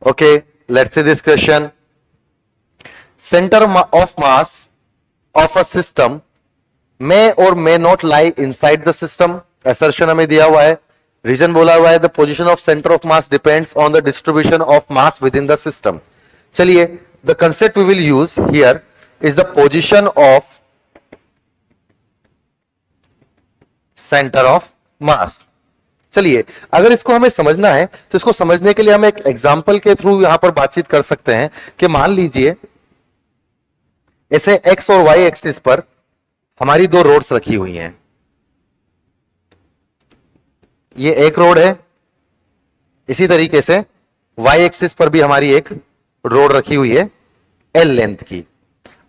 Okay, let's see this question. Center of mass of a system may or may not lie inside the system. Assertion हमें दिया हुआ है. Reason बोला हुआ है the position of center of mass depends on the distribution of mass within the system. चलिए, the concept we will use here is the position of center of mass. चलिए, अगर इसको हमें समझना है तो इसको समझने के लिए हम एक एग्जाम्पल के थ्रू यहां पर बातचीत कर सकते हैं कि मान लीजिए ऐसे एक्स और वाई एक्सिस पर हमारी दो रोड्स रखी हुई हैं. ये एक रोड है, इसी तरीके से वाई एक्सिस पर भी हमारी एक रोड रखी हुई है एल लेंथ की.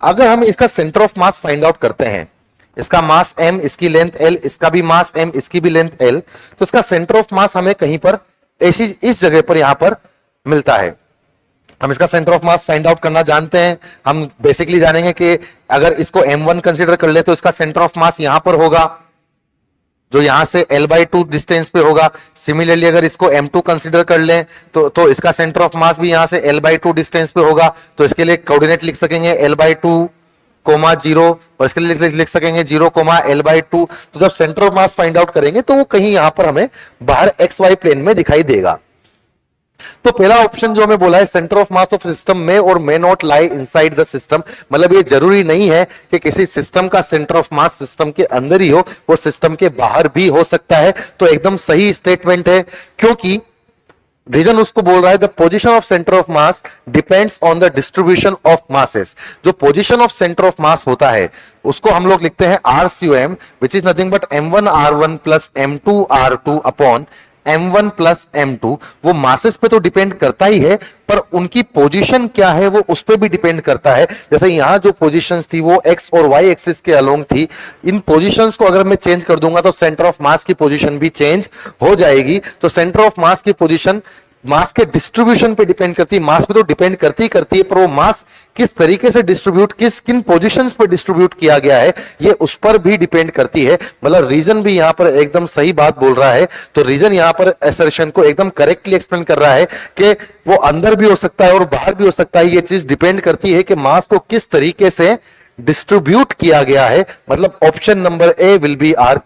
अगर हम इसका centre of mass find out करते हैं, इसका मास m, इसकी लेंथ l, इसका भी मास m, इसकी भी लेंथ l, तो इसका सेंटर ऑफ मास हमें कहीं पर ऐसी इस जगह पर यहां पर मिलता है. हम इसका centre of mass find out करना जानते हैं. हम बेसिकली जानेंगे कि अगर इसको m1 कंसीडर कर ले तो इसका सेंटर ऑफ मास यहां पर होगा, जो यहां से l/2 डिस्टेंस पे होगा. सिमिलरली अगर इसको m2 कंसीडर कर लें तो इसका सेंटर ऑफ मास भी यहां से l/2 डिस्टेंस पे होगा. तो इसके लिए कोऑर्डिनेट लिख सकेंगे l/2 कोमा 0, और इसके लिए लिख सकेंगे 0 कोमा l/2. तो जब centre of mass find out करेंगे तो वो कहीं यहां पर हमें बाहर XY प्लेन में दिखाई देगा. तो पहला ऑप्शन जो हमें बोला है centre of mass of system में और may not lie inside the system, मतलब ये जरूरी नहीं है कि किसी सिस्टम का सेंटर ऑफ मास सिस्टम के अंदर ही हो, वो सिस्टम के बाहर भी हो सकता है. तो एकदम सही स्टेटमेंट है, क्योंकि रीजन उसको बोल रहा है the position of centre of mass depends on the distribution of masses. जो position of centre of mass होता है उसको हम लोग लिखते हैं RCOM, which is nothing but m1r1 plus m2r2 upon m1 plus m2. वो मासेस पे तो डिपेंड करता ही है, पर उनकी पोजीशन क्या है वो उस पर भी डिपेंड करता है. जैसे यहां जो पोजीशंस थी वो x और y एक्सिस के अलोंग थी. इन पोजीशंस को अगर मैं चेंज कर दूंगा तो सेंटर ऑफ मास की पोजीशन भी चेंज हो जाएगी. तो सेंटर ऑफ मास की पोजीशन मास के डिस्ट्रीब्यूशन पे डिपेंड करती है. मास पे तो डिपेंड करती है, पर वो मास किस तरीके से डिस्ट्रीब्यूट, किन पोजीशंस पे डिस्ट्रीब्यूट किया गया है, ये उस पर भी डिपेंड करती है. मतलब रीजन भी यहां पर एकदम सही बात बोल रहा है. तो रीजन यहां पर असर्शन को एकदम करेक्टली एक्सप्लेन कर रहा है कि वो अंदर भी हो सकता है और बाहर भी हो सकता है. ये चीज डिपेंड करती है कि मास को किस तरीके से डिस्ट्रीब्यूट किया गया है. मतलब option number A will be are